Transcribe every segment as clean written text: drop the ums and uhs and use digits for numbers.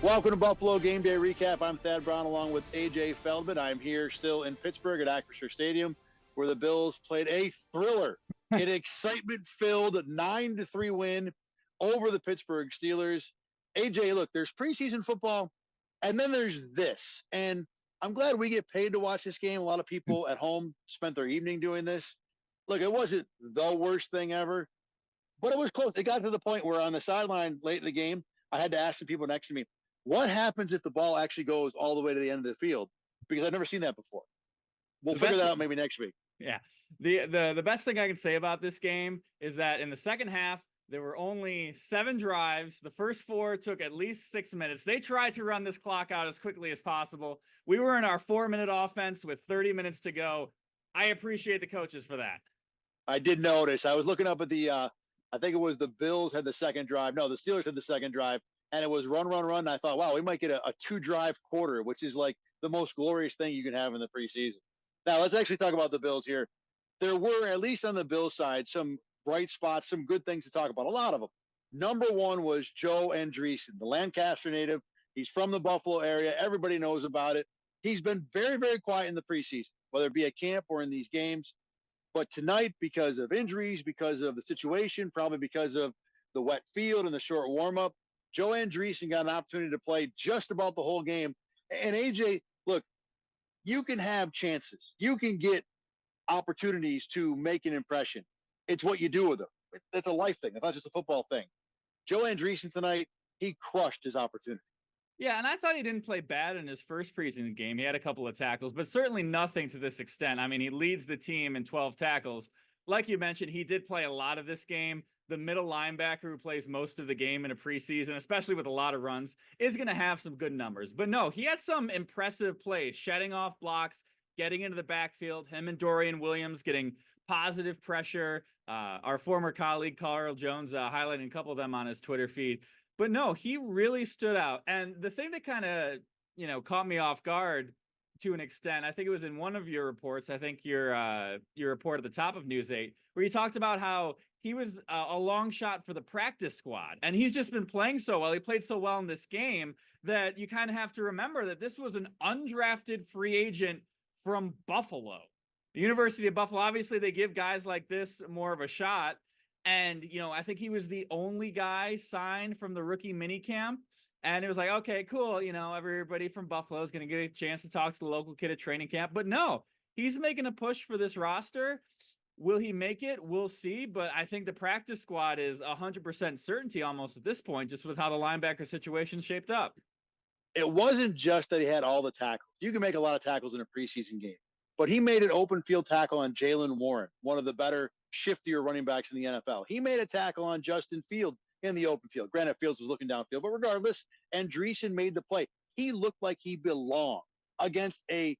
Welcome to Buffalo Gameday Recap. I'm Thad Brown along with AJ Feldman. I'm here still in Pittsburgh at Acrisure Stadium where the Bills played a thriller, an excitement-filled 9-3 win over the Pittsburgh Steelers. AJ, look, there's preseason football, and then there's this. And I'm glad we get paid to watch this game. A lot of people at home spent their evening doing this. Look, it wasn't the worst thing ever, but it was close. It got to the point where on the sideline late in the game, I had to ask the people next to me, what happens if the ball actually goes all the way to the end of the field? Because I've never seen that before. We'll figure that out maybe next week. Yeah. The best thing I can say about this game is that in the second half, there were only 7 drives. The first 4 took at least 6 minutes. They tried to run this clock out as quickly as possible. We were in our 4-minute offense with 30 minutes to go. I appreciate the coaches for that. I did notice. I was looking up at the, I think it was the Bills had the second drive. No, the Steelers had the second drive. And it was run. And I thought, wow, we might get a 2-drive quarter, which is like the most glorious thing you can have in the preseason. Now, let's actually talk about the Bills here. There were, at least on the Bills side, some bright spots, some good things to talk about, a lot of them. Number one was Joe Andreessen, the Lancaster native. He's from the Buffalo area. Everybody knows about it. He's been very, very quiet in the preseason, whether it be at camp or in these games. But tonight, because of injuries, because of the situation, probably because of the wet field and the short warm-up, Joe Andreessen got an opportunity to play just about the whole game. And AJ, look, you can have chances. You can get opportunities to make an impression. It's what you do with them. It's a life thing. It's not just a football thing. Joe Andreessen tonight, he crushed his opportunity. Yeah, and I thought he didn't play bad in his first preseason game. He had a couple of tackles, but certainly nothing to this extent. I mean, he leads the team in 12 tackles. Like you mentioned, he did play a lot of this game. The middle linebacker who plays most of the game in a preseason, especially with a lot of runs, is going to have some good numbers. But no, he had some impressive plays, shedding off blocks, getting into the backfield, him and Dorian Williams getting positive pressure. Our former colleague, Carl Jones, highlighting a couple of them on his Twitter feed. But no, he really stood out. And the thing that kind of, caught me off guard to an extent, I think it was in one of your reports, I think your report at the top of News 8, where you talked about how he was a long shot for the practice squad. And he's just been playing so well. He played so well in this game that you kind of have to remember that this was an undrafted free agent from Buffalo. The University of Buffalo, obviously, they give guys like this more of a shot. And, I think he was the only guy signed from the rookie minicamp. And it was like, okay, cool. Everybody from Buffalo is going to get a chance to talk to the local kid at training camp. But no, he's making a push for this roster. Will he make it? We'll see. But I think the practice squad is 100% certainty almost at this point, just with how the linebacker situation shaped up. It wasn't just that he had all the tackles. You can make a lot of tackles in a preseason game. But he made an open field tackle on Jalen Warren, one of the better, shiftier running backs in the NFL. He made a tackle on Justin Fields in the open field. Granted, Fields was looking downfield, but regardless, Andreessen made the play. He looked like he belonged against a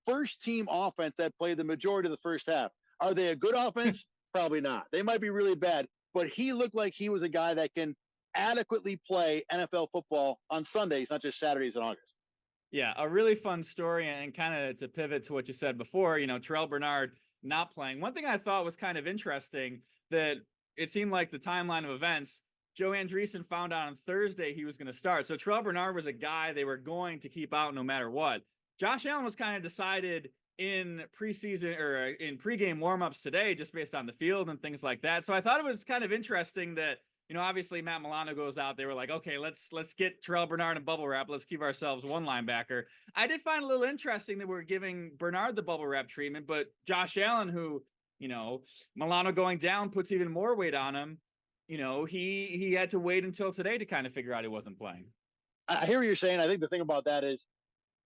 first-team offense that played the majority of the first half. Are they a good offense? Probably not. They might be really bad, but he looked like he was a guy that can adequately play NFL football on Sundays, not just Saturdays in August. Yeah, a really fun story, and kind of to pivot to what you said before, Terrell Bernard not playing. One thing I thought was kind of interesting, that it seemed like the timeline of events, Joe Andreessen found out on Thursday he was going to start. So Terrell Bernard was a guy they were going to keep out no matter what. Josh Allen was kind of decided in preseason or in pregame warmups today, just based on the field and things like that. So I thought it was kind of interesting that, obviously Matt Milano goes out. They were like, okay, let's get Terrell Bernard in bubble wrap. Let's keep ourselves one linebacker. I did find a little interesting that we're giving Bernard the bubble wrap treatment, but Josh Allen, who, Milano going down puts even more weight on him. He had to wait until today to kind of figure out he wasn't playing. I hear what you're saying. I think the thing about that is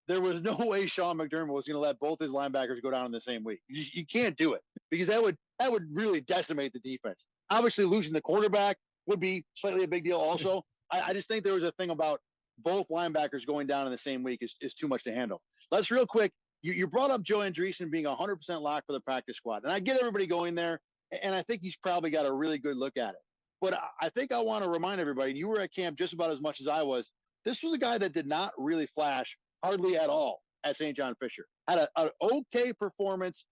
there was no way Sean McDermott was going to let both his linebackers go down in the same week. You can't do it, because that would really decimate the defense. Obviously, losing the quarterback would be slightly a big deal also. I just think there was a thing about both linebackers going down in the same week is too much to handle. Let's real quick. You brought up Joe Andreessen being 100% locked for the practice squad. And I get everybody going there, and I think he's probably got a really good look at it. But I think I want to remind everybody, and you were at camp just about as much as I was, this was a guy that did not really flash hardly at all at St. John Fisher. Had an okay performance,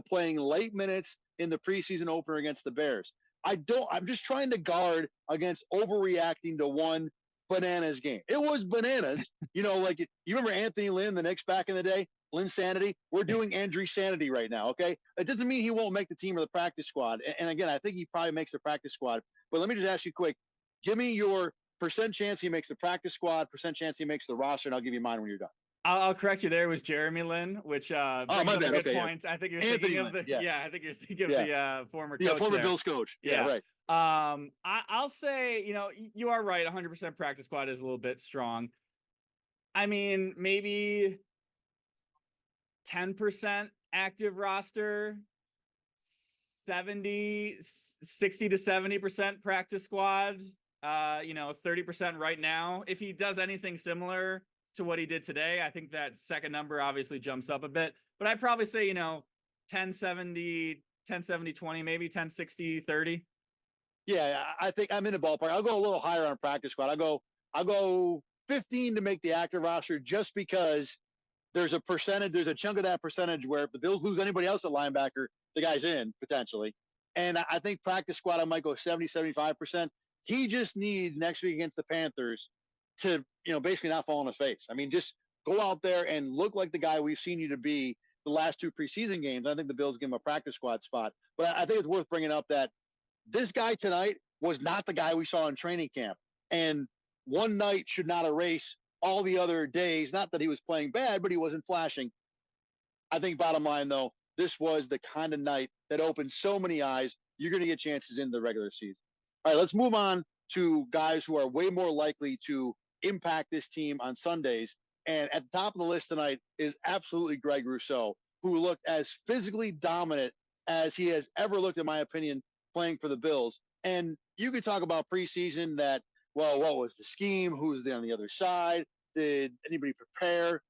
playing late minutes in the preseason opener against the Bears. I'm just trying to guard against overreacting to one bananas game. It was bananas. You know, like you remember Anthony Lynn, the Knicks back in the day? Lynn Sanity. We're doing Andreessen right now, okay? It doesn't mean he won't make the team or the practice squad. And again, I think he probably makes the practice squad. But let me just ask you quick. Give me your percent chance he makes the practice squad, percent chance he makes the roster, and I'll give you mine when you're done. I'll correct you. There was Jeremy Lin, which brings up a good point. Yeah. I think you're thinking of the I think you're thinking of the former coach. Yeah, former there. Bills coach. Yeah, right. I'll say, you know, you are right. 100% practice squad is a little bit strong. I mean, maybe 10% active roster, 60 to 70% practice squad. 30% right now. If he does anything similar to what he did today, I think that second number obviously jumps up a bit, but I'd probably say, 10-70, 10-70-20, maybe 10-60-30. Yeah, I think I'm in the ballpark. I'll go a little higher on practice squad. I'll go 15 to make the active roster, just because there's a chunk of that percentage where if the Bills lose anybody else at linebacker, the guy's in potentially. And I think practice squad, I might go 70-75%. He just needs next week against the Panthers to, basically not fall on his face. I mean, just go out there and look like the guy we've seen you to be the last two preseason games. I think the Bills give him a practice squad spot. But I think it's worth bringing up that this guy tonight was not the guy we saw in training camp. And one night should not erase all the other days. Not that he was playing bad, but he wasn't flashing. I think bottom line, though, this was the kind of night that opened so many eyes. You're going to get chances in the regular season. All right, let's move on to guys who are way more likely to impact this team on Sundays. And at the top of the list tonight is absolutely Greg Rousseau, who looked as physically dominant as he has ever looked, in my opinion, playing for the Bills. And you could talk about preseason that, well, what was the scheme? Who was there on the other side? Did anybody prepare?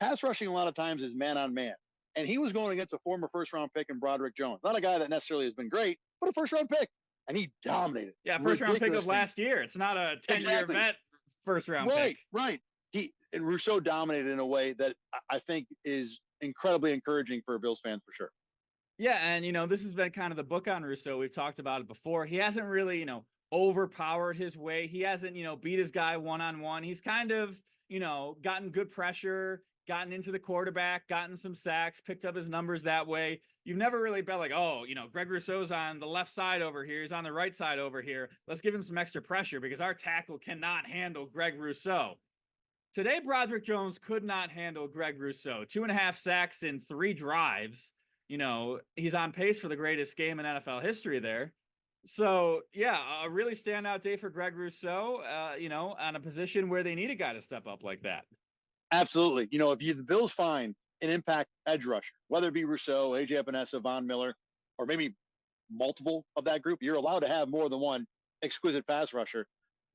Pass rushing a lot of times is man on man. And he was going against a former first-round pick in Broderick Jones. Not a guy that necessarily has been great, but a first-round pick. And he dominated. Yeah, first-round pick of last year. It's not a 10-year vet first-round pick. Right. And Rousseau dominated in a way that I think is incredibly encouraging for Bills fans for sure. Yeah, and, this has been kind of the book on Rousseau. We've talked about it before. He hasn't really, overpowered his way. He hasn't, beat his guy one-on-one. He's kind of, gotten good pressure, gotten into the quarterback, gotten some sacks, picked up his numbers that way. You've never really been like, oh, Greg Rousseau's on the left side over here. He's on the right side over here. Let's give him some extra pressure because our tackle cannot handle Greg Rousseau. Today, Broderick Jones could not handle Greg Rousseau. 2.5 sacks in 3 drives. He's on pace for the greatest game in NFL history there. So, yeah, a really standout day for Greg Rousseau, on a position where they need a guy to step up like that. Absolutely. If the Bills find an impact edge rusher, whether it be Rousseau, AJ Epinesa, Von Miller, or maybe multiple of that group, you're allowed to have more than one exquisite pass rusher,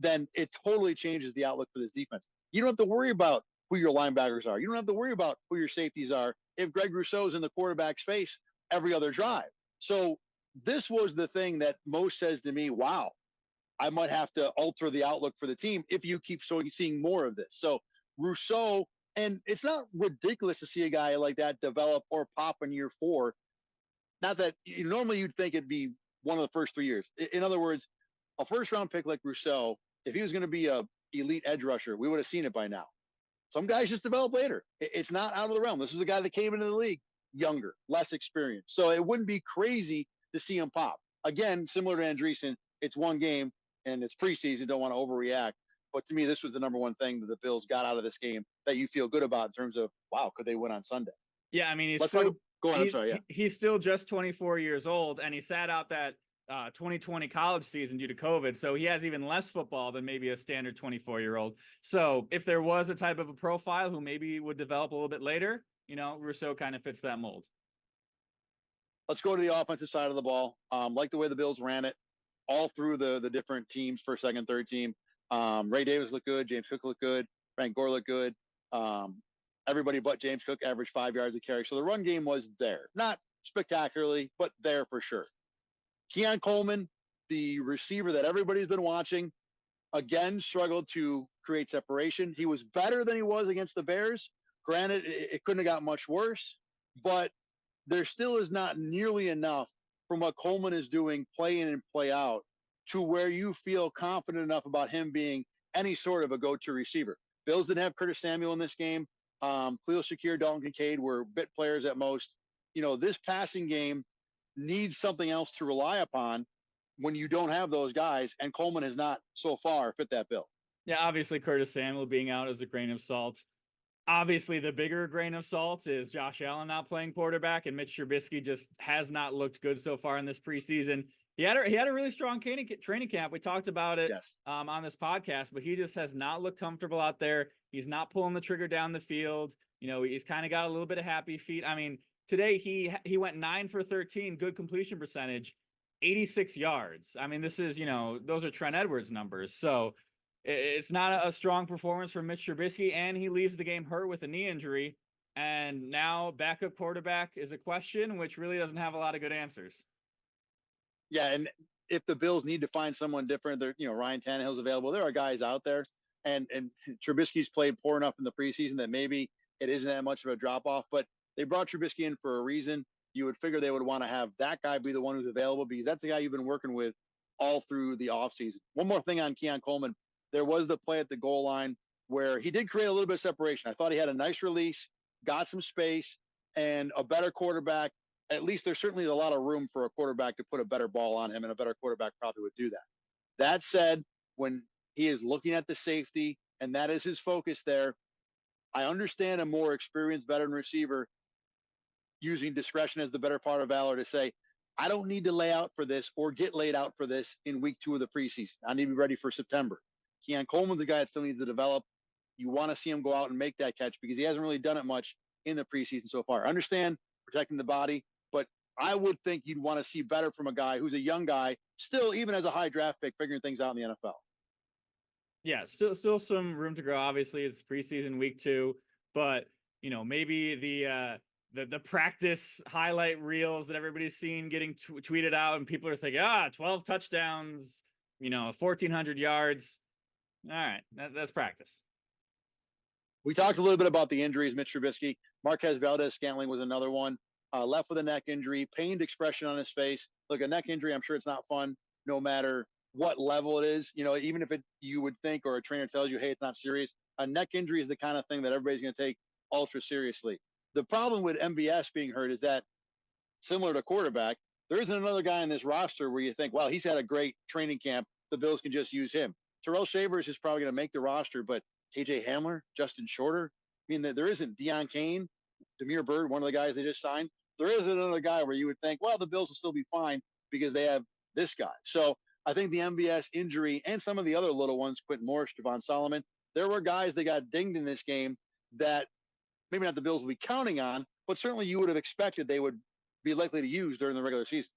then it totally changes the outlook for this defense. You don't have to worry about who your linebackers are. You don't have to worry about who your safeties are if Greg Rousseau's in the quarterback's face every other drive. So this was the thing that most says to me, wow, I might have to alter the outlook for the team if you keep seeing more of this. So Rousseau, and it's not ridiculous to see a guy like that develop or pop in year 4. Not that normally you'd think it'd be one of the first 3 years. In other words, a first-round pick like Rousseau, if he was going to be a elite edge rusher, we would have seen it by now. Some guys just develop later. It's not out of the realm. This is a guy that came into the league younger, less experienced. So it wouldn't be crazy to see him pop. Again, similar to Andreessen, it's one game and it's preseason. Don't want to overreact. But to me, this was the number one thing that the Bills got out of this game that you feel good about in terms of, wow, could they win on Sunday? Yeah, I mean, go on. I'm sorry. Yeah. He's still just 24 years old, and he sat out that 2020 college season due to COVID. So he has even less football than maybe a standard 24-year-old. So if there was a type of a profile who maybe would develop a little bit later, Rousseau kind of fits that mold. Let's go to the offensive side of the ball. Like the way the Bills ran it all through the different teams, first, second, third team. Ray Davis looked good. James Cook looked good. Frank Gore looked good. Everybody but James Cook averaged 5 yards a carry. So the run game was there. Not spectacularly, but there for sure. Keon Coleman, the receiver that everybody's been watching, again struggled to create separation. He was better than he was against the Bears. Granted, it couldn't have got much worse, but there still is not nearly enough from what Coleman is doing play in and play out to where you feel confident enough about him being any sort of a go-to receiver. Bills didn't have Curtis Samuel in this game. Khalil Shakir, Dalton Kincaid were bit players at most. This passing game needs something else to rely upon when you don't have those guys, and Coleman has not so far fit that bill. Yeah, obviously Curtis Samuel being out is a grain of salt. Obviously, the bigger grain of salt is Josh Allen not playing quarterback, and Mitch Trubisky just has not looked good so far in this preseason. He had a really strong training camp. We talked about it on this podcast, but he just has not looked comfortable out there. He's not pulling the trigger down the field. He's kind of got a little bit of happy feet. I mean, today he went 9 for 13, good completion percentage, 86 yards. I mean, this is, those are Trent Edwards numbers. So it's not a strong performance from Mitch Trubisky, and he leaves the game hurt with a knee injury. And now backup quarterback is a question, which really doesn't have a lot of good answers. Yeah, and if the Bills need to find someone different, Ryan Tannehill's available. There are guys out there, and Trubisky's played poor enough in the preseason that maybe it isn't that much of a drop off. But they brought Trubisky in for a reason. You would figure they would want to have that guy be the one who's available because that's the guy you've been working with all through the offseason. One more thing on Keon Coleman. There was the play at the goal line where he did create a little bit of separation. I thought he had a nice release, got some space, and a better quarterback. At least there's certainly a lot of room for a quarterback to put a better ball on him, and a better quarterback probably would do that. That said, when he is looking at the safety, and that is his focus there, I understand a more experienced veteran receiver using discretion as the better part of valor to say, I don't need to lay out for this or get laid out for this in week 2 of the preseason. I need to be ready for September. Keon Coleman's a guy that still needs to develop. You want to see him go out and make that catch because he hasn't really done it much in the preseason so far. I understand protecting the body, but I would think you'd want to see better from a guy who's a young guy, still even as a high draft pick, figuring things out in the NFL. Yeah, still some room to grow. Obviously, it's preseason week 2, but maybe the practice highlight reels that everybody's seen getting tweeted out, and people are thinking, 12 touchdowns, 1,400 yards. All right, that's practice. We talked a little bit about the injuries. Mitch Trubisky, Marquez Valdez-Scantling was another one. Left with a neck injury, pained expression on his face. Look, a neck injury, I'm sure it's not fun, no matter what level it is. Even if you would think, or a trainer tells you, hey, it's not serious. A neck injury is the kind of thing that everybody's going to take ultra seriously. The problem with MVS being hurt is that, similar to quarterback, there isn't another guy in this roster where you think, well, he's had a great training camp. The Bills can just use him. Terrell Shavers is probably going to make the roster, but KJ Hamler, Justin Shorter, there isn't Deion Kane, Damiere Byrd, one of the guys they just signed. There isn't another guy where you would think, well, the Bills will still be fine because they have this guy. So I think the MVS injury and some of the other little ones, Quentin Morris, Javon Solomon, there were guys that got dinged in this game that maybe not the Bills will be counting on, but certainly you would have expected they would be likely to use during the regular season.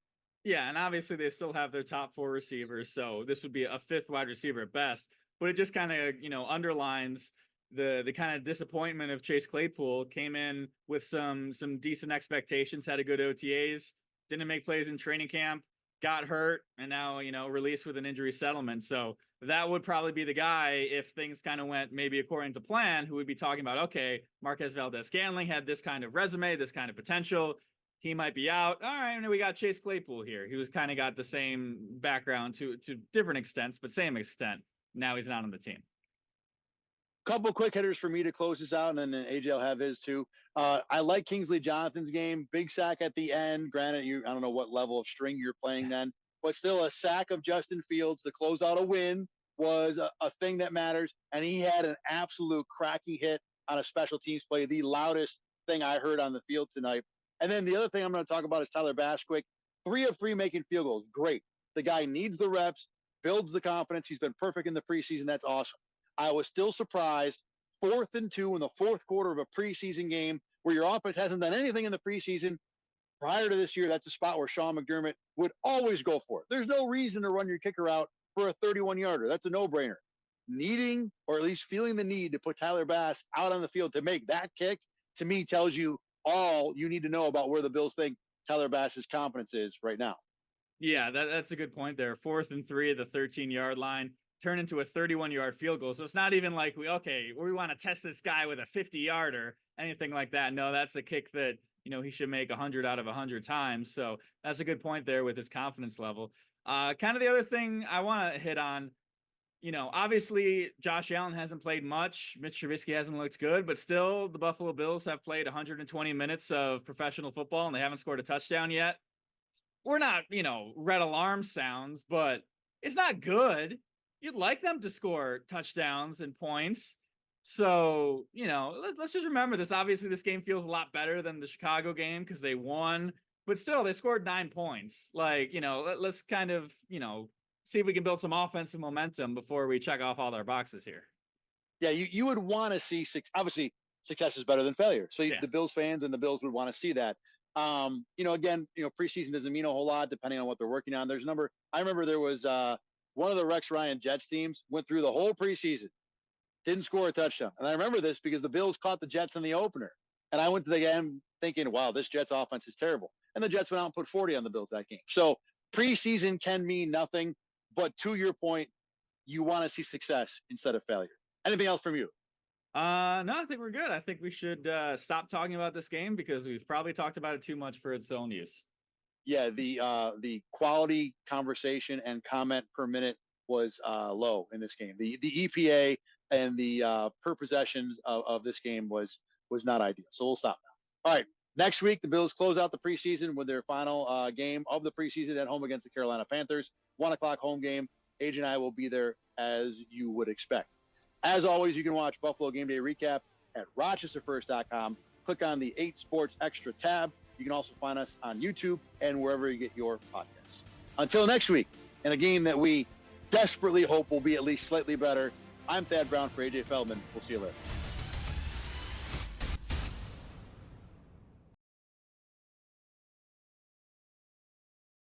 Yeah, and obviously they still have their top 4 receivers, so this would be a 5th wide receiver at best. But it just kind of, underlines the kind of disappointment of Chase Claypool. Came in with some decent expectations, had a good OTAs, didn't make plays in training camp, got hurt, and now, released with an injury settlement. So that would probably be the guy, if things kind of went maybe according to plan, who would be talking about, okay, Marquez Valdez-Scantling had this kind of resume, this kind of potential. He might be out. All right, and we got Chase Claypool here. He was kind of got the same background to different extents, but same extent. Now he's not on the team. Couple quick hitters for me to close this out, and then AJ will have his too. I like Kingsley Jonathan's game. Big sack at the end. Granted, I don't know what level of string you're playing then, but still a sack of Justin Fields to close out a win was a thing that matters. And he had an absolute cracking hit on a special teams play, the loudest thing I heard on the field tonight. And then the other thing I'm going to talk about is Tyler Bass. 3 of 3 making field goals. Great. The guy needs the reps, builds the confidence. He's been perfect in the preseason. That's awesome. I was still surprised. 4th and 2 in the 4th quarter of a preseason game where your offense hasn't done anything in the preseason. Prior to this year, that's a spot where Sean McDermott would always go for it. There's no reason to run your kicker out for a 31-yarder. That's a no-brainer. Needing, or at least feeling the need to put Tyler Bass out on the field to make that kick, to me, tells you all you need to know about where the Bills think Tyler Bass's confidence is right now. Yeah, that's a good point there. 4th and 3 at the 13-yard line, turn into a 31-yard field goal. So it's not even like we want to test this guy with a 50-yarder, anything like that. No, that's a kick that, he should make 100 out of 100 times. So that's a good point there with his confidence level. Kind of the other thing I want to hit on, Obviously Josh Allen hasn't played much. Mitch Trubisky hasn't looked good, but still the Buffalo Bills have played 120 minutes of professional football and they haven't scored a touchdown yet. We're not, red alarm sounds, but it's not good. You'd like them to score touchdowns and points. So, let's just remember this. Obviously, this game feels a lot better than the Chicago game because they won, but still they scored 9 points. Let's kind of, see if we can build some offensive momentum before we check off all our boxes here. Yeah, you would want to see obviously success is better than failure. So the Bills fans and the Bills would want to see that. Again, preseason doesn't mean a whole lot depending on what they're working on. I remember there was one of the Rex Ryan Jets teams went through the whole preseason, didn't score a touchdown. And I remember this because the Bills caught the Jets in the opener. And I went to the game thinking, wow, this Jets offense is terrible. And the Jets went out and put 40 on the Bills that game. So preseason can mean nothing. But to your point, you want to see success instead of failure. Anything else from you? No, I think we're good. I think we should stop talking about this game because we've probably talked about it too much for its own use. Yeah, the quality conversation and comment per minute was low in this game. The EPA and the per possessions of this game was not ideal. So we'll stop now. All right. Next week, the Bills close out the preseason with their final game of the preseason at home against the Carolina Panthers. 1:00 home game. AJ and I will be there as you would expect. As always, you can watch Buffalo Gameday Recap at rochesterfirst.com. Click on the 8 Sports Extra tab. You can also find us on YouTube and wherever you get your podcasts. Until next week, in a game that we desperately hope will be at least slightly better, I'm Thad Brown for AJ Feldman. We'll see you later.